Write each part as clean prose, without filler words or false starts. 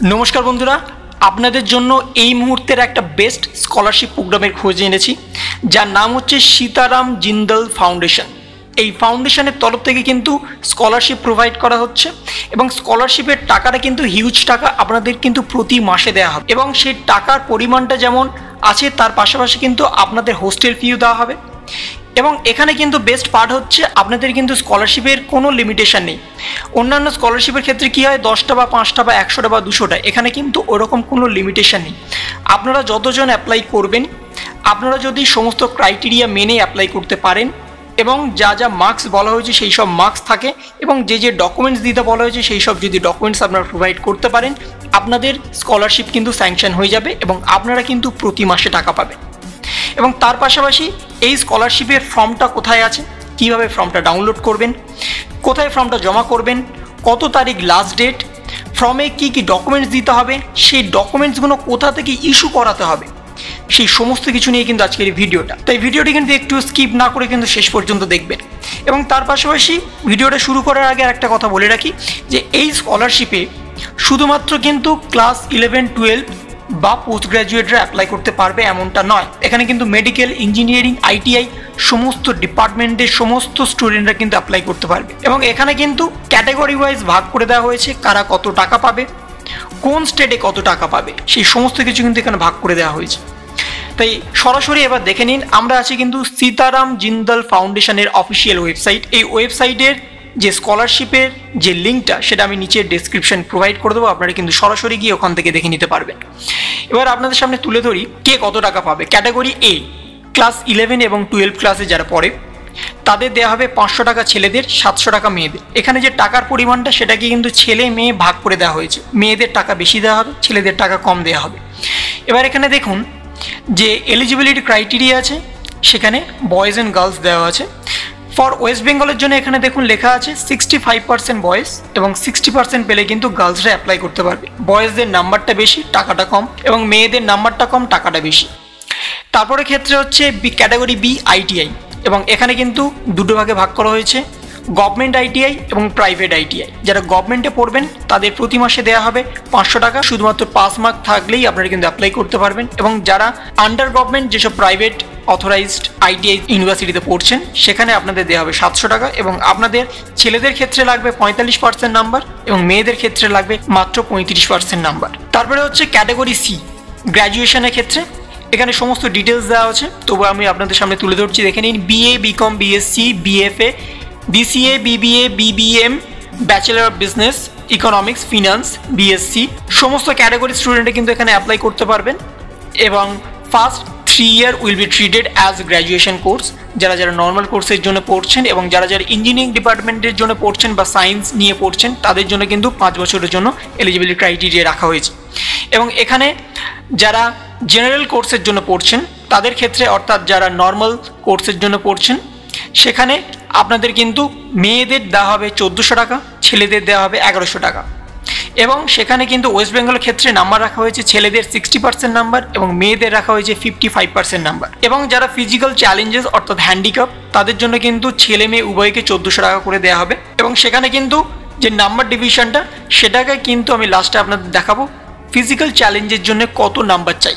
नमस्कार बंधुरा आपनादेर जन्य এই মুহূর্তের একটা বেস্ট স্কলারশিপ প্রোগ্রামের খোঁজ এনেছি যার নাম হচ্ছে সীতারাম জিন্দাল ফাউন্ডেশন। এই ফাউন্ডেশনের তরফ থেকে কিন্তু স্কলারশিপ প্রোভাইড করা হচ্ছে এবং স্কলারশিপের টাকাটা কিন্তু হিউজ টাকা আপনাদের কিন্তু প্রতি মাসে দেওয়া হবে এবং সেই টাকার পরিমাণটা যেমন আছে তার পাশাপাশি কিন্তু আপনাদের হোস্টেল ফিও দেওয়া হবে এবং এখানে কিন্তু বেস্ট পার্ট হচ্ছে আপনাদের কিন্তু স্কলারশিপের কোনো লিমিটেশন নেই। অন্যান্য স্কলারশিপের ক্ষেত্রে কী হয় 10টা বা 5টা বা 100টা বা 200টা, এখানে কিন্তু ওরকম কোনো লিমিটেশন নেই। আপনারা যতজন অ্যাপ্লাই করবেন আপনারা যদি সমস্ত ক্রাইটেরিয়া মেনে অ্যাপ্লাই করতে পারেন এবং যা যা মার্কস বলা হয়েছে সেই সব মার্কস থাকে এবং যে যে ডকুমেন্টস দিতে বলা হয়েছে সেই সব যদি ডকুমেন্টস আপনারা প্রোভাইড করতে পারেন আপনাদের স্কলারশিপ কিন্তু স্যাংশন হয়ে যাবে এবং আপনারা কিন্তু প্রতি মাসে টাকা পাবেন। এবং তার পাশাপাশি এই স্কলারশিপের ফর্মটা কোথায় আছে, কিভাবে ফর্মটা ডাউনলোড করবেন, কোথায় ফর্মটা জমা করবেন, কত তারিখ লাস্ট ডেট, ফর্মে কি কি ডকুমেন্টস দিতে হবে, সেই ডকুমেন্টসগুলো কোথা থেকে ইস্যু করাতে হবে, সেই সমস্ত কিছু নিয়ে কিন্তু আজকের এই ভিডিওটা। তাই ভিডিওটি কিন্তু একটু স্কিপ না করে কিন্তু শেষ পর্যন্ত দেখবেন। এবং তার পাশাপাশি ভিডিওটা শুরু করার আগে একটা কথা বলে রাখি যে এই স্কলারশিপে শুধুমাত্র কিন্তু ক্লাস 11-12 বা পোস্ট গ্র্যাজুয়েটরা অ্যাপ্লাই করতে পারবে এমনটা নয়। এখানে কিন্তু মেডিকেল, ইঞ্জিনিয়ারিং, আইটিআই সমস্ত ডিপার্টমেন্টের সমস্ত স্টুডেন্টরা কিন্তু অ্যাপ্লাই করতে পারবে এবং এখানে কিন্তু ক্যাটাগরি ওয়াইজ ভাগ করে দেওয়া হয়েছে কারা কত টাকা পাবে, কোন স্টেটে কত টাকা পাবে, সেই সমস্ত কিছু কিন্তু এখানে ভাগ করে দেওয়া হয়েছে। তাই সরাসরি এবার দেখে নিন, আমরা আছি কিন্তু সীতারাম জিন্দাল ফাউন্ডেশনের অফিসিয়াল ওয়েবসাইট। এই ওয়েবসাইটের যে স্কলারশিপের যে লিঙ্কটা সেটা আমি নিচে ডেসক্রিপশন প্রোভাইড করে দেবো, আপনারা কিন্তু সরাসরি গিয়ে ওখান থেকে দেখে নিতে পারবেন। এবার আপনাদের সামনে তুলে ধরি কে কত টাকা পাবে। ক্যাটাগরি এ ক্লাস 11 এবং 12 ক্লাসে যারা পড়ে তাদের দেওয়া হবে 500 টাকা ছেলেদের, 700 টাকা মেয়েদের। এখানে যে টাকার পরিমাণটা সেটাকে কিন্তু ছেলে মেয়ে ভাগ করে দেওয়া হয়েছে, মেয়েদের টাকা বেশি দেওয়া হবে, ছেলেদের টাকা কম দেওয়া হবে। এবার এখানে দেখুন যে এলিজিবিলিটি ক্রাইটেরিয়া আছে, সেখানে বয়েজ অ্যান্ড গার্লস দেওয়া আছে। ফর ওয়েস্ট বেঙ্গলের জন্য এখানে দেখুন লেখা আছে 65% বয়েজ এবং 60% পেলে কিন্তু গার্লসরা অ্যাপ্লাই করতে পারবে। বয়েজদের নাম্বারটা বেশি, টাকাটা কম, এবং মেয়েদের নাম্বারটা কম, টাকাটা বেশি। তারপরে ক্ষেত্রে হচ্ছে ক্যাটাগরি বি আইটিআই, এবং এখানে কিন্তু দুটো ভাগে ভাগ করা হয়েছে, গভর্নমেন্ট আইটিআই এবং প্রাইভেট আইটিআই। যারা গভর্নমেন্টে পড়বেন তাদের প্রতি মাসে দেওয়া হবে 500 টাকা, শুধুমাত্র পাস মার্ক থাকলেই আপনারা কিন্তু অ্যাপ্লাই করতে পারবেন। এবং যারা আন্ডার গভর্নমেন্ট যেসব প্রাইভেট অথরাইজড আইটিআই ইউনিভার্সিটিতে পড়ছেন সেখানে আপনাদের দেওয়া হবে 700 টাকা এবং আপনাদের ছেলেদের ক্ষেত্রে লাগবে 45% নাম্বার এবং মেয়েদের ক্ষেত্রে লাগবে মাত্র 35% নাম্বার। তারপরে হচ্ছে ক্যাটাগরি সি গ্র্যাজুয়েশনের ক্ষেত্রে, এখানে সমস্ত ডিটেলস দেওয়া আছে, তবু আমি আপনাদের সামনে তুলে ধরছি, দেখে নিন। BA, BCom, BSc, BFA, BCA, BBA, BBM, bachelor of business, economics, finance, BSc সমস্ত ক্যাটাগরি স্টুডেন্টরা কিন্তু এখানে অ্যাপ্লাই করতে পারবেন। এবং first 3 year will be treated as graduation course. যারা যারা নর্মাল কোর্সের জন্য পড়ছেন এবং যারা যারা ইঞ্জিনিয়ারিং ডিপার্টমেন্টের জন্য পড়ছেন বা সায়েন্স নিয়ে পড়ছেন তাদের জন্য কিন্তু 5 বছরের জন্য এলিজিবিলিটি ক্রাইটেরিয়া রাখা হয়েছে। এবং এখানে যারা জেনারেল কোর্সের জন্য পড়ছেন তাদের ক্ষেত্রে, অর্থাৎ যারা নর্মাল কোর্সের জন্য পড়ছেন সেখানে আপনাদের কিন্তু মেয়েদের দেওয়া হবে 1400 টাকা, ছেলেদের দেওয়া হবে 1100 টাকা। এবং সেখানে কিন্তু ওয়েস্ট বেঙ্গলের ক্ষেত্রে নাম্বার রাখা হয়েছে ছেলেদের 60% নাম্বার এবং মেয়েদের রাখা হয়েছে 55% নাম্বার। এবং যারা ফিজিক্যাল চ্যালেঞ্জেস অর্থাৎ হ্যান্ডিক্যাপ তাদের জন্য কিন্তু ছেলে মেয়ে উভয়কে 1400 টাকা করে দেওয়া হবে। এবং সেখানে কিন্তু যে নাম্বার ডিভিশনটা সেটাকে কিন্তু আমি লাস্টে আপনাদের দেখাবো ফিজিক্যাল চ্যালেঞ্জের জন্য কত নাম্বার চাই।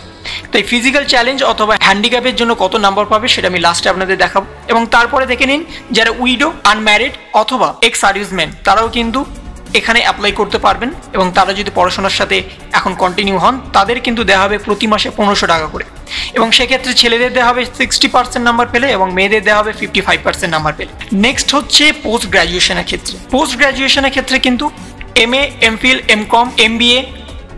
তাই ফিজিক্যাল চ্যালেঞ্জ অথবা হ্যান্ডিক্যাপের জন্য কত নাম্বার পাবে সেটা আমি লাস্টে আপনাদের দেখাবো। এবং তারপরে দেখে নিন যারা উইডো, আনম্যারিড অথবা এক্স সার্ভিসম্যান তারাও কিন্তু এখানে অ্যাপ্লাই করতে পারবেন এবং তারা যদি পড়াশোনার সাথে এখন কন্টিনিউ হন তাদের কিন্তু দেওয়া হবে প্রতি মাসে 1500 টাকা করে। এবং সেক্ষেত্রে ছেলেদের দেওয়া হবে 60% নাম্বার পেলে এবং মেয়েদের দেওয়া হবে 55% নাম্বার পেলে। নেক্সট হচ্ছে পোস্ট গ্র্যাজুয়েশনের ক্ষেত্রে। পোস্ট গ্র্যাজুয়েশনের ক্ষেত্রে কিন্তু MA, MPhil, MCom, MBA,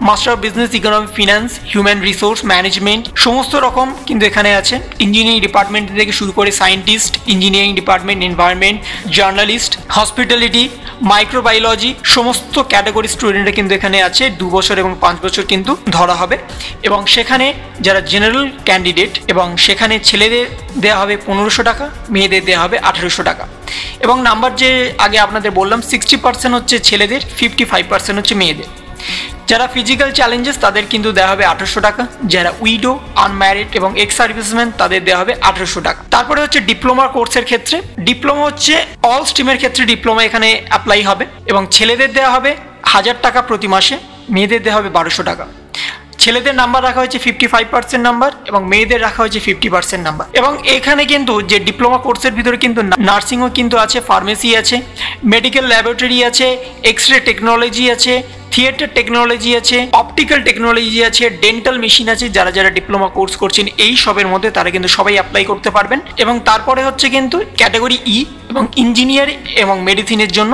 master of business, economic, finance, human resource management সমস্ত রকম কিন্তু এখানে আছে। ইঞ্জিনিয়ারিং ডিপার্টমেন্ট থেকে শুরু করে scientist, engineering department, environment, journalist, hospitality, microbiology সমস্ত ক্যাটাগরি স্টুডেন্টরা কিন্তু এখানে আছে। 2 বছর এবং 5 বছর কিন্তু ধরা হবে। এবং সেখানে যারা জেনারেল ক্যান্ডিডেট এবং সেখানে ছেলেদের দেওয়া হবে 1500 টাকা, মেয়েদের দেওয়া হবে 1800 টাকা। এবং নাম্বার যে আগে আপনাদের বললাম 60% হচ্ছে ছেলেদের, 55% হচ্ছে মেয়েদের। যারা ফিজিক্যাল চ্যালেঞ্জেস তাদের কিন্তু দেওয়া হবে 1800 টাকা, যারা উইডো, আনম্যারিড এবং এক্স সার্ভিসম্যান তাদের দেওয়া হবে 1800 টাকা। তারপরে হচ্ছে ডিপ্লোমা কোর্সের ক্ষেত্রে, ডিপ্লোমা হচ্ছে অল স্ট্রিমের ক্ষেত্রে ডিপ্লোমা এখানে অ্যাপ্লাই হবে এবং ছেলেদের দেওয়া হবে 1000 টাকা প্রতি মাসে মেয়েদের দেওয়া হবে 1200 টাকা। ছেলেদের নাম্বার রাখা হয়েছে 55% নাম্বার এবং মেয়েদের রাখা হয়েছে 50% নাম্বার। এবং এখানে কিন্তু যে ডিপ্লোমা কোর্সের ভিতরে কিন্তু নার্সিংও কিন্তু আছে, ফার্মেসি আছে, মেডিকেল ল্যাবরেটরি আছে, এক্স রে টেকনোলজি আছে, থিয়েটার টেকনোলজি আছে, অপটিক্যাল টেকনোলজি আছে, ডেন্টাল মেশিন আছে। যারা যারা ডিপ্লোমা কোর্স করছেন এই সবের মধ্যে তারা কিন্তু সবাই অ্যাপ্লাই করতে পারবেন। এবং তারপরে হচ্ছে কিন্তু ক্যাটাগরি ই এবং ইঞ্জিনিয়ার এবং মেডিসিনের জন্য,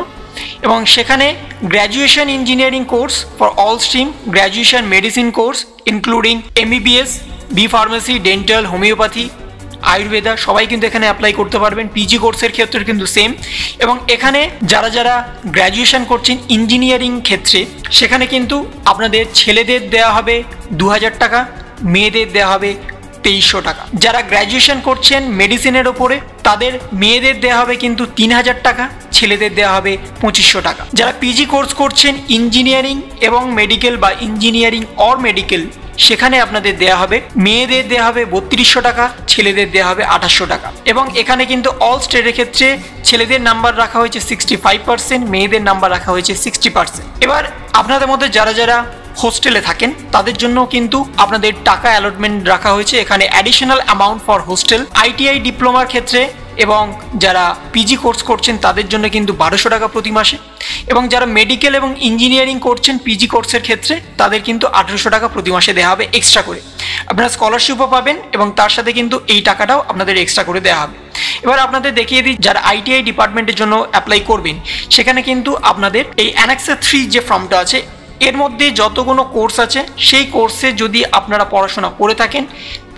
এবং সেখানে graduation engineering course for all stream, graduation medicine course including MBBS, B pharmacy, dental, homeopathy, Ayurveda সবাই কিন্তু এখানে অ্যাপ্লাই করতে পারবেন। পিজি কোর্সের ক্ষেত্রে কিন্তু সেম। এবং এখানে যারা যারা গ্র্যাজুয়েশন করছেন ইঞ্জিনিয়ারিং ক্ষেত্রে সেখানে কিন্তু আপনাদের ছেলেদের দেওয়া হবে 2000 টাকা, মেয়েদের দেওয়া হবে 2300 টাকা। যারা গ্র্যাজুয়েশন করছেন মেডিসিনের ওপরে তাদের মেয়েদের দেওয়া হবে কিন্তু 3000 টাকা, ছেলেদের দেওয়া হবে 2500 টাকা। যারা পিজি কোর্স করছেন ইঞ্জিনিয়ারিং এবং মেডিকেল বা ইঞ্জিনিয়ারিং অর মেডিকেল সেখানে আপনাদের দেওয়া হবে, মেয়েদের দেওয়া হবে 3200 টাকা, ছেলেদের দেওয়া হবে 2800 টাকা। এবং এখানে কিন্তু অল স্টেটের ক্ষেত্রে ছেলেদের নাম্বার রাখা হয়েছে 65%, মেয়েদের নাম্বার রাখা হয়েছে 60%। এবার আপনাদের মধ্যে যারা যারা হোস্টেলে থাকেন তাদের জন্য কিন্তু আপনাদের টাকা অ্যালটমেন্ট রাখা হয়েছে এখানে additional amount for hostel. ITI ডিপ্লোমার ক্ষেত্রে এবং যারা পিজি কোর্স করছেন তাদের জন্য কিন্তু 1200 টাকা প্রতি মাসে, এবং যারা মেডিকেল এবং ইঞ্জিনিয়ারিং করছেন পিজি কোর্সের ক্ষেত্রে তাদের কিন্তু 1800 টাকা প্রতি মাসে দেওয়া হবে এক্সট্রা করে। আপনারা স্কলারশিপও পাবেন এবং তার সাথে কিন্তু এই টাকাটাও আপনাদের এক্সট্রা করে দেওয়া হবে। এবার আপনাদের দেখিয়ে দিই যারা আইটিআই ডিপার্টমেন্টের জন্য অ্যাপ্লাই করবেন সেখানে কিন্তু আপনাদের এই অ্যানেক্সার 3 যে ফর্মটা আছে এর মধ্যে যতগুলো কোর্স আছে সেই কোর্সে যদি আপনারা পড়াশোনা করে থাকেন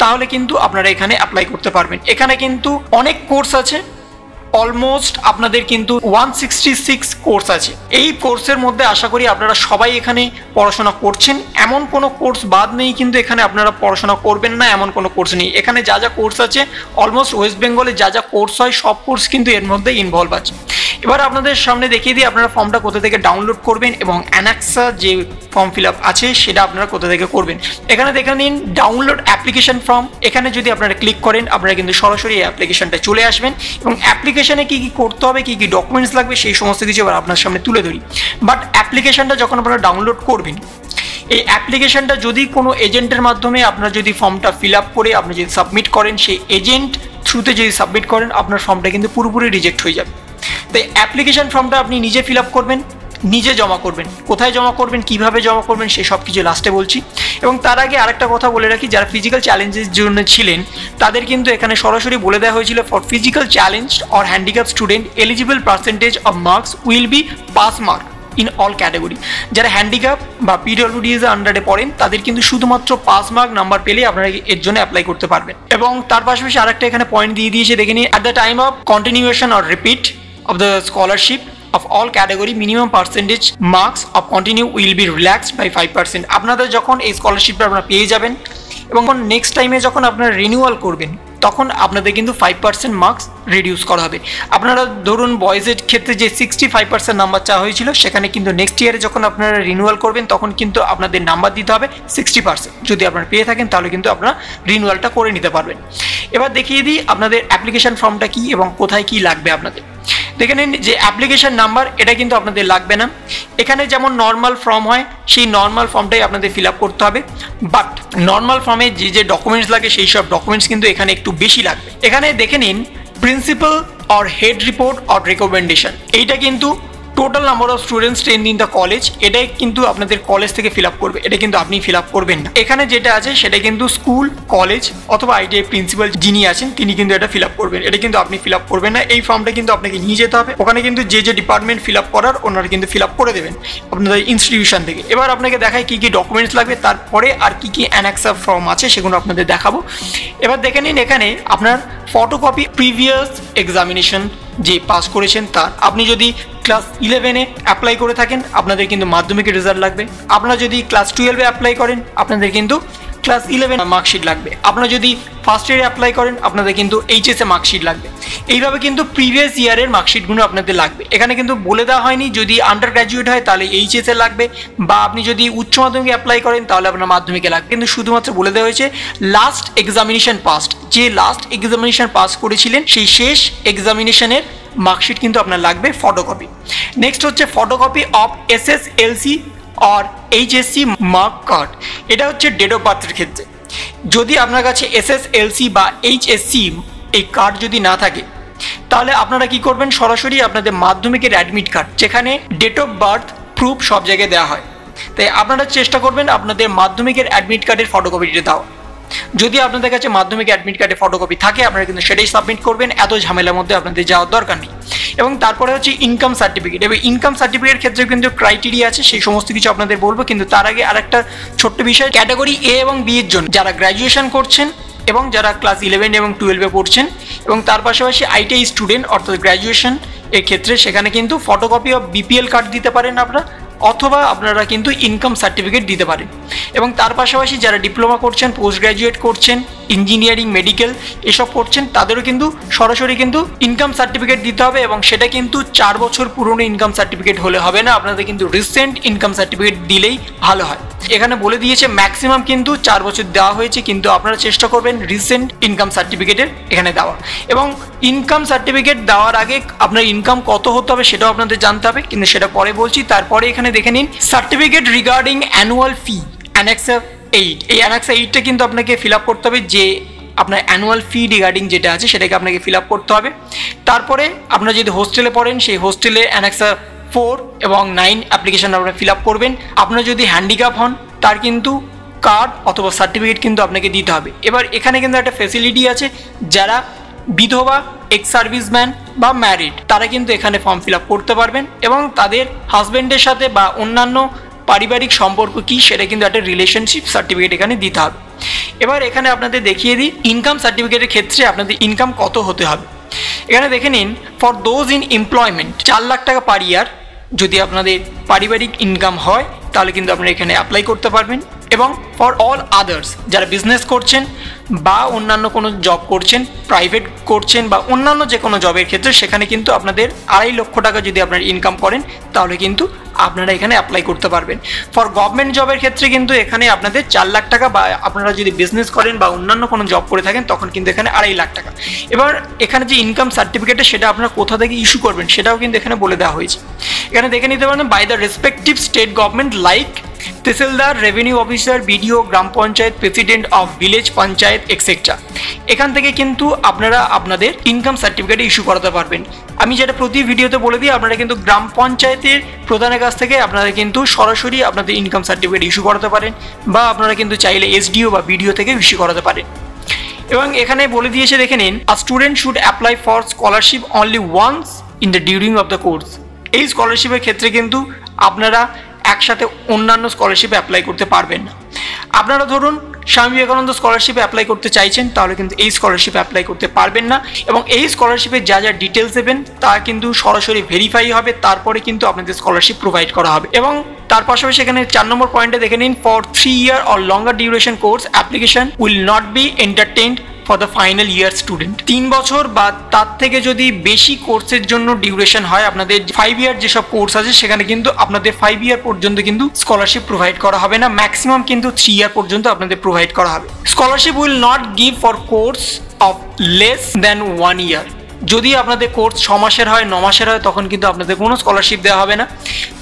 তাহলে কিন্তু আপনারা এখানে অ্যাপ্লাই করতে পারবেন। এখানে কিন্তু অনেক কোর্স আছে, অলমোস্ট আপনাদের কিন্তু 166 কোর্স আছে। এই কোর্সের মধ্যে আশা করি আপনারা সবাই এখানে পড়াশোনা করছেন, এমন কোনো কোর্স বাদ নেই কিন্তু এখানে আপনারা পড়াশোনা করবেন না এমন কোনো কোর্স নেই। এখানে যা যা কোর্স আছে অলমোস্ট ওয়েস্ট বেঙ্গলে যা যা কোর্স হয় সব কোর্স কিন্তু এর মধ্যে ইনভলভ আছে। এবার আপনাদের সামনে দেখিয়ে দিই আপনারা ফর্মটা কোথা থেকে ডাউনলোড করবেন এবং অ্যানেক্সা যে ফর্ম ফিল আপ আছে সেটা আপনারা কোথা থেকে করবেন। এখানে দেখে নিন ডাউনলোড অ্যাপ্লিকেশন ফর্ম, এখানে যদি আপনারা ক্লিক করেন আপনারা কিন্তু সরাসরি এই অ্যাপ্লিকেশনটা চলে আসবেন এবং অ্যাপ্লিকেশনে কী কী করতে হবে, কী কী ডকুমেন্টস লাগবে সেই সমস্ত কিছু এবার আপনার সামনে তুলে ধরি। বাট অ্যাপ্লিকেশনটা যখন আপনারা ডাউনলোড করবেন এই অ্যাপ্লিকেশনটা যদি কোনো এজেন্টের মাধ্যমে আপনারা যদি ফর্মটা ফিল আপ করে আপনি যদি সাবমিট করেন, সেই এজেন্ট থ্রুতে যদি সাবমিট করেন আপনার ফর্মটা কিন্তু পুরোপুরি রিজেক্ট হয়ে যাবে। তাই অ্যাপ্লিকেশন ফর্মটা আপনি নিজে ফিল আপ করবেন, নিজে জমা করবেন। কোথায় জমা করবেন, কিভাবে জমা করবেন সেই সব কিছু লাস্টে বলছি। এবং তার আগে আরেকটা কথা বলে রাখি, যারা ফিজিক্যাল চ্যালেঞ্জের জন্য ছিলেন তাদের কিন্তু এখানে সরাসরি বলে দেওয়া হয়েছিল for physical challenge or handicap student eligible percentage of marks will be pass mark in all category. যারা হ্যান্ডিক্যাপ বা পিডব্লিউডিএস এর আন্ডারে পড়েন তাদের কিন্তু শুধুমাত্র পাস মার্ক নাম্বার পেলে আপনারা এর জন্য অ্যাপ্লাই করতে পারবেন। এবং তার পাশাপাশি আরেকটা এখানে পয়েন্ট দিয়ে দিয়েছে দেখে নিন, at the time of continuation or repeat of the scholarship of all category minimum percentage marks of continue will be relaxed by 5%। আপনাদের যখন এই স্কলারশিপটা আপনারা পেয়ে যাবেন এবং নেক্সট টাইমে যখন আপনারা রিনিউয়াল করবেন তখন আপনাদের কিন্তু 5% মার্কস রিডিউস করা হবে। আপনারা ধরুন বয়েজের ক্ষেত্রে যে 65% নাম্বার চাওয়া হয়েছিল সেখানে কিন্তু নেক্সট ইয়ারে যখন আপনারা রিনিউয়াল করবেন তখন কিন্তু আপনাদের নাম্বার দিতে হবে 60%। যদি আপনারা পেয়ে থাকেন তাহলে কিন্তু আপনারা রিনিউয়ালটা করে নিতে পারবেন। এবার দেখিয়ে দিই আপনাদের অ্যাপ্লিকেশন ফর্মটা কী এবং কোথায় কী লাগবে আপনাদের। দেখে নিন যে অ্যাপ্লিকেশন নাম্বার এটা কিন্তু আপনাদের লাগবে না, এখানে যেমন নর্মাল ফর্ম হয় সেই নর্মাল ফর্মটাই আপনাদের ফিল আপ করতে হবে। বাট নর্মাল ফর্মে যে যে ডকুমেন্টস লাগে সেই সব ডকুমেন্টস কিন্তু এখানে একটু বেশি লাগবে। এখানে দেখে নিন principal or head report or recommendation, এইটা কিন্তু total number of students trend in the college, এটাই কিন্তু আপনাদের কলেজ থেকে ফিল আপ করবে, এটা কিন্তু আপনি ফিল আপ করবেন না। এখানে যেটা আছে সেটা কিন্তু স্কুল, কলেজ অথবা আইটিআই প্রিন্সিপাল যিনি আছেন তিনি কিন্তু এটা ফিল আপ করবেন, এটা কিন্তু আপনি ফিল আপ করবেন না। এই ফর্মটা কিন্তু আপনাকে নিয়ে যেতে হবে, ওখানে কিন্তু যে যে ডিপার্টমেন্ট ফিল আপ করার ওনারা কিন্তু ফিল আপ করে দেবেন আপনাদের ইনস্টিটিউশন থেকে। এবার আপনাকে দেখায় কী কী ডকুমেন্টস লাগবে, তারপরে আর কী কী অ্যানেক্সা ফর্ম আছে সেগুলো আপনাদের দেখাবো। এবার দেখে নিন এখানে আপনার ফটোকপি প্রিভিয়াস এক্সামিনেশন যে পাস করেছেন তার, আপনি যদি ক্লাস 11-এ অ্যাপ্লাই করে থাকেন আপনাদের কিন্তু মাধ্যমিকের রেজাল্ট লাগবে, আপনারা যদি ক্লাস 12-এ অ্যাপ্লাই করেন আপনাদের কিন্তু ক্লাস 11 মার্কশিট লাগবে, আপনারা যদি ফার্স্ট ইয়ারে অ্যাপ্লাই করেন আপনাদের কিন্তু এইচএসএ মার্কশিট লাগবে। এইভাবে কিন্তু প্রিভিয়াস ইয়ারের মার্কশিটগুলো আপনাদের লাগবে। এখানে কিন্তু বলে দেওয়া হয়নি যদি আন্ডার গ্র্যাজুয়েট হয় তাহলে এইচএসএ লাগবে, বা আপনি যদি উচ্চ মাধ্যমিকে অ্যাপ্লাই করেন তাহলে আপনার মাধ্যমিকে লাগবে, কিন্তু শুধুমাত্র বলে দেওয়া হয়েছে লাস্ট এক্সামিনেশন পাস্ট, যে লাস্ট এক্সামিনেশন পাস করেছিলেন সেই শেষ এক্সামিনেশনের মার্কশিট কিন্তু আপনার লাগবে ফটোকপি। নেক্সট হচ্ছে photocopy of SSLC or HSC mark card. এটা হচ্ছে ডেট অফ বার্থের ক্ষেত্রে। যদি আপনার কাছে এসএসএলসি বা এইচএসসি এই কার্ড যদি না থাকে, তাহলে আপনারা কি করবেন, সরাসরি আপনাদের মাধ্যমিকের অ্যাডমিট কার্ড, যেখানে ডেট অফ বার্থ প্রুফ সব জায়গায় দেওয়া হয়, তাই আপনারা চেষ্টা করবেন আপনাদের মাধ্যমিকের অ্যাডমিট কার্ডের ফটোকপিটা দেওয়া। যদি আপনাদের কাছে মাধ্যমিক অ্যাডমিট কার্ডে ফটোকপি থাকে, আপনারা কিন্তু সেটাই সাবমিট করবেন, এত ঝামেলার মধ্যে আপনাদের যাওয়ার দরকার নেই। এবং তারপরে হচ্ছে ইনকাম সার্টিফিকেট। এবং ইনকাম সার্টিফিকেটের ক্ষেত্রে কিন্তু ক্রাইটেরিয়া আছে, সেই সমস্ত কিছু আপনাদের বলবো। কিন্তু তার আগে আরেকটা ছোট্ট বিষয়, ক্যাটাগরি এ এবং বি এর জন্য যারা গ্র্যাজুয়েশন করছেন এবং যারা ক্লাস 11 এবং 12-এ পড়ছেন এবং তার পাশাপাশি আইটিআই স্টুডেন্ট অর্থাৎ গ্র্যাজুয়েশন এর ক্ষেত্রে, সেখানে কিন্তু ফটোকপি অফ বিপিএল কার্ড দিতে পারেন আপনারা, অথবা আপনারা কিন্তু ইনকাম সার্টিফিকেট দিতে পারেন। এবং তার পাশাপাশি যারা ডিপ্লোমা করছেন, পোস্ট গ্র্যাজুয়েট করছেন, ইঞ্জিনিয়ারিং, মেডিকেল এসব করছেন, তাদেরও কিন্তু সরাসরি কিন্তু ইনকাম সার্টিফিকেট দিতে হবে। এবং সেটা কিন্তু 4 বছর পুরনো ইনকাম সার্টিফিকেট হলে হবে না, আপনাদের কিন্তু রিসেন্ট ইনকাম সার্টিফিকেট দিলেই ভালো হয়। এখানে বলে দিয়েছে ম্যাক্সিমাম কিন্তু 4 বছর দেওয়া হয়েছে, কিন্তু আপনারা চেষ্টা করবেন রিসেন্ট ইনকাম সার্টিফিকেটের এখানে দেওয়া। এবং ইনকাম সার্টিফিকেট দেওয়ার আগে আপনার ইনকাম কত হতে হবে সেটাও আপনাদের জানতে হবে, কিন্তু সেটা পরে বলছি। তারপরে এখানে দেখে নিন সার্টিফিকেট রিগার্ডিং অ্যানুয়াল ফি অ্যানেক্সার 8। এই অ্যানেক্সার 8টা কিন্তু আপনাকে ফিল আপ করতে হবে, যে আপনার অ্যানুয়াল ফি রিগার্ডিং যেটা আছে সেটাকে আপনাকে ফিল আপ করতে হবে। তারপরে আপনারা যদি হোস্টেলে পড়েন, সেই হোস্টেলে অ্যানেক্সার 4 এবং 9 অ্যাপ্লিকেশন আপনারা ফিল আপ করবেন। আপনারা যদি হ্যান্ডিক্যাপ হন, তার কিন্তু কার্ড অথবা সার্টিফিকেট কিন্তু আপনাকে দিতে হবে। এবার এখানে কিন্তু একটা ফ্যাসিলিটি আছে, যারা বিধবা, এক্স সার্ভিসম্যান বা ম্যারিড, তারা কিন্তু এখানে ফর্ম ফিল আপ করতে পারবেন এবং তাদের হাজব্যান্ডের সাথে বা অন্যান্য পারিবারিক সম্পর্ক কি সেটা কিন্তু একটা রিলেশনশিপ সার্টিফিকেট এখানে দিতে হবে। এবার এখানে আপনাদের দেখিয়ে দিই ইনকাম সার্টিফিকেটের ক্ষেত্রে আপনাদের ইনকাম কত হতে হবে। এখানে দেখে নিন, for those in employment 4 lakh টাকা পার ইয়ার যদি আপনাদের পারিবারিক ইনকাম হয়, তাহলে কিন্তু আপনারা এখানে অ্যাপ্লাই করতে পারবেন। এবং ফর অল আদার্স, যারা বিজনেস করছেন বা অন্যান্য কোনো জব করছেন, প্রাইভেট করছেন বা অন্যান্য যে কোনো জবের ক্ষেত্রে, সেখানে কিন্তু আপনাদের 2.5 লক্ষ টাকা যদি আপনারা ইনকাম করেন, তাহলে কিন্তু আপনারা এখানে অ্যাপ্লাই করতে পারবেন। ফর গভর্নমেন্ট জবের ক্ষেত্রে কিন্তু এখানে আপনাদের 4 লাখ টাকা, বা আপনারা যদি বিজনেস করেন বা অন্যান্য কোনো জব করে থাকেন তখন কিন্তু এখানে 2.5 লাখ টাকা। এবার এখানে যে ইনকাম সার্টিফিকেটটা সেটা আপনারা কোথা থেকে ইস্যু করবেন সেটাও কিন্তু এখানে বলে দেওয়া হয়েছে। এখানে দেখে নিতে পারেন by the respective state government like tehsildar, revenue officer, BDO, gram panchayat, president of village panchayat etcetera. এখান থেকে কিন্তু আপনারা আপনাদের ইনকাম সার্টিফিকেট ইস্যু করাতে পারবেন। আমি যেটা প্রতি ভিডিওতে বলে দিই, আপনারা কিন্তু গ্রাম পঞ্চায়েতের প্রধানের কাছ থেকে আপনারা কিন্তু সরাসরি আপনাদের ইনকাম সার্টিফিকেট ইস্যু করাতে পারেন, বা আপনারা কিন্তু চাইলে এসডিও বা বিডিও থেকে ইস্যু করাতে পারেন। এবং এখানে বলে দিয়েছে দেখে নিন, a student should apply for scholarship only once in the during of the course. এই স্কলারশিপের ক্ষেত্রে কিন্তু আপনারা একসাথে অন্যান্য স্কলারশিপে অ্যাপ্লাই করতে পারবেন না। আপনারা ধরুন স্বামী বিবেকানন্দ স্কলারশিপে অ্যাপ্লাই করতে চাইছেন, তাহলে কিন্তু এই স্কলারশিপে অ্যাপ্লাই করতে পারবেন না। এবং এই স্কলারশিপে যা যা ডিটেলস দেবেন তা কিন্তু সরাসরি ভেরিফাই হবে, তারপরে কিন্তু আপনাদের স্কলারশিপ প্রোভাইড করা হবে। এবং তার পাশাপাশি এখানে 4 নম্বর পয়েন্টে দেখে নিন, for 3 year or longer duration course application will not be entertained for the final year student. 3 বছর বা তার থেকে যদি বেশি কোর্সের জন্য ডিউরেশন হয়, আপনাদের 5 ইয়ার যেসব কোর্স আছে সেখানে কিন্তু আপনাদের 5 ইয়ার পর্যন্ত কিন্তু স্কলারশিপ প্রোভাইড করা হবে না, ম্যাক্সিমাম কিন্তু 3 ইয়ার পর্যন্ত আপনাদের প্রোভাইড করা হবে। Scholarship will not give for course of less than 1 ইয়ার। যদি আপনাদের কোর্স 6 মাসের হয়, 9 মাসের হয়, তখন কিন্তু আপনাদের কোনো স্কলারশিপ দেওয়া হবে না।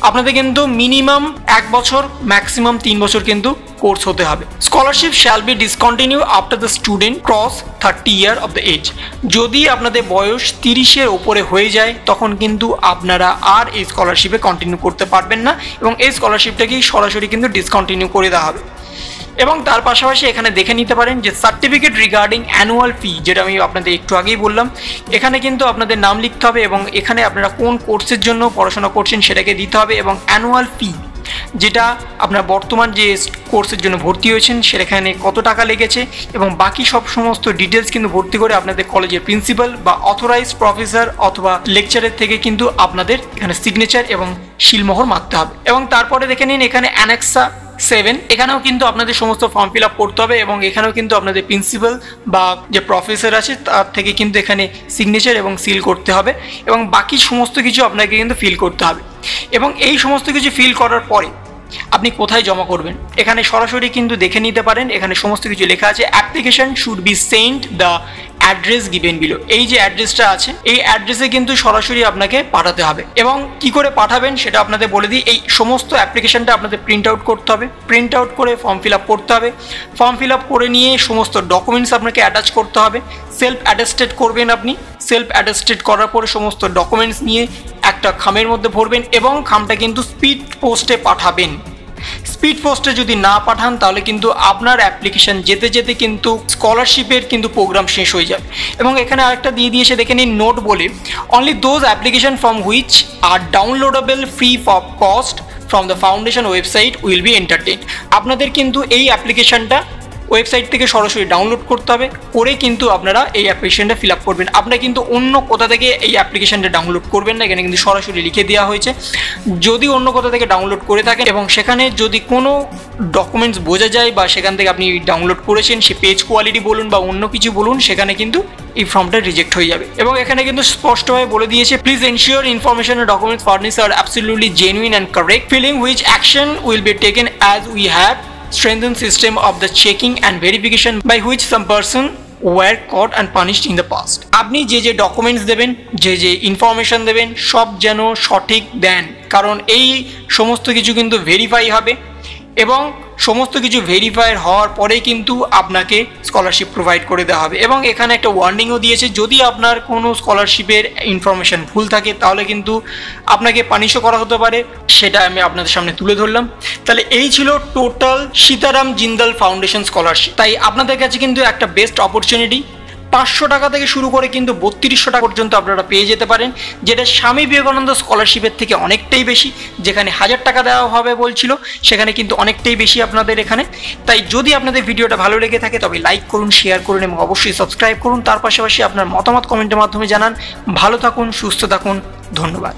আপনাদের কিন্তু মিনিমাম 1 বছর, ম্যাক্সিমাম 3 বছর কিন্তু কোর্স হতে হবে। Scholarship shall be discontinue after the student cross 30 year of the age. যদি আপনাদের বয়স 30-এর ওপরে হয়ে যায়, তখন কিন্তু আপনারা আর এই স্কলারশিপে কন্টিনিউ করতে পারবেন না, এবং এই স্কলারশিপটাকেই সরাসরি কিন্তু ডিসকন্টিনিউ করে দেওয়া হবে। এবং তার পাশাপাশি এখানে দেখে নিতে পারেন যে সার্টিফিকেট রিগার্ডিং অ্যানুয়াল ফি, যেটা আমি আপনাদের একটু আগেই বললাম, এখানে কিন্তু আপনাদের নাম লিখতে হবে এবং এখানে আপনারা কোন কোর্সের জন্য পড়াশোনা করছেন সেটাকে দিতে হবে, এবং অ্যানুয়াল ফি যেটা আপনার বর্তমান যে কোর্সের জন্য ভর্তি হয়েছেন সেখানে কত টাকা লেগেছে, এবং বাকি সব সমস্ত ডিটেলস কিন্তু ভর্তি করে আপনাদের কলেজের প্রিন্সিপাল বা অথরাইজড প্রফেসর অথবা লেকচারের থেকে কিন্তু আপনাদের এখানে সিগনেচার এবং শিলমোহর মারতে হবে। এবং তারপরে দেখে নিন এখানে অ্যানেক্সা 7, এখানেও কিন্তু আপনাদের সমস্ত ফর্ম ফিল আপ করতে হবে, এবং এখানেও কিন্তু আপনাদের প্রিন্সিপাল বা যে প্রফেসর আছে তার থেকে কিন্তু এখানে সিগনেচার এবং সিল করতে হবে, এবং বাকি সমস্ত কিছু আপনাকে কিন্তু ফিল করতে হবে। এবং এই সমস্ত কিছু ফিল করার পরে আপনি কোথায় জমা করবেন এখানে সরাসরি কিন্তু দেখে নিতে পারেন। এখানে সমস্ত কিছু লেখা আছে, application should be sent the address given below, এই যে অ্যাড্রেসটা আছে এই অ্যাড্রেসে কিন্তু সরাসরি আপনাকে পাঠাতে হবে। এবং কি করে পাঠাবেন সেটা আপনাদের বলে দিই। এই সমস্ত অ্যাপ্লিকেশনটা আপনাদের প্রিন্ট আউট করতে হবে, প্রিন্ট আউট করে ফর্ম ফিল আপ করতে হবে, ফর্ম ফিল আপ করে নিয়ে সমস্ত ডকুমেন্টস আপনাকে অ্যাটাচ করতে হবে, সেলফ অ্যাটেস্টেড করবেন। আপনি সেলফ অ্যাটেস্টেড করার পরে সমস্ত ডকুমেন্টস নিয়ে একটা খামের মধ্যে ভরবেন এবং খামটা কিন্তু স্পিড পোস্টে পাঠাবেন। স্পিড পোস্টে যদি না পাঠান তাহলে কিন্তু আপনার অ্যাপ্লিকেশন যেতে যেতে কিন্তু স্কলারশিপের কিন্তু প্রোগ্রাম শেষ হয়ে যাবে। এবং এখানে আরেকটা দিয়ে দিয়েছে দেখে নিন, নোট বলে, only those application from which are downloadable free of cost from the foundation website will be entertain. আপনাদের কিন্তু এই অ্যাপ্লিকেশনটা ওয়েবসাইট থেকে সরাসরি ডাউনলোড করতে হবে, করে কিন্তু আপনারা এই অ্যাপ্লিকেশনটা ফিল আপ করবেন। আপনারা কিন্তু অন্য কোথা থেকে এই অ্যাপ্লিকেশনটা ডাউনলোড করবেন না, এখানে কিন্তু সরাসরি লিখে দেওয়া হয়েছে। যদি অন্য কোথা থেকে ডাউনলোড করে থাকেন এবং সেখানে যদি কোনো ডকুমেন্টস বোঝা যায় বা সেখান থেকে আপনি ডাউনলোড করেছেন, সে পেজ কোয়ালিটি বলুন বা অন্য কিছু বলুন, সেখানে কিন্তু এই ফর্মটা রিজেক্ট হয়ে যাবে। এবং এখানে কিন্তু স্পষ্টভাবে বলে দিয়েছে, please ensure information and documents furnished are absolutely genuine and correct, filling which action will be taken as we have strengthened system of the checking and verification by which some person were caught and punished in the past. আপনি যে যে documents দেবেন, যে যে information দেবেন, সব যেন সঠিক দেন, কারণ এই সমস্ত কিছু কিন্তু ভেরিফাই হবে এবং সমস্ত কিছু ভেরিফাই হওয়ার পরেই কিন্তু আপনাকে স্কলারশিপ প্রোভাইড করে দেওয়া হবে। এবং এখানে একটা ওয়ার্নিংও দিয়েছে, যদি আপনার কোনো স্কলারশিপের ইনফরমেশন ভুল থাকে তাহলে কিন্তু আপনাকে পানিশও করা হতে পারে, সেটা আমি আপনাদের সামনে তুলে ধরলাম। তাহলে এই ছিল total Sitaram Jindal foundation scholarship. তাই আপনাদের কাছে কিন্তু একটা বেস্ট অপরচুনিটি, 500 টাকা থেকে শুরু করে কিন্তু 3200 টাকা পর্যন্ত আপনারা পেয়ে যেতে পারেন, যেটা স্বামী বিবেকানন্দ স্কলারশিপের থেকে অনেকটাই বেশি। যেখানে 1000 টাকা দেওয়া হবে বলছিল, সেখানে কিন্তু অনেকটাই বেশি আপনাদের এখানে। তাই যদি আপনাদের ভিডিওটা ভালো লেগে থাকে তবে লাইক করুন, শেয়ার করুন এবং অবশ্যই সাবস্ক্রাইব করুন। তার পাশাপাশি আপনার মতামত কমেন্টের মাধ্যমে জানান। ভালো থাকুন, সুস্থ থাকুন, ধন্যবাদ।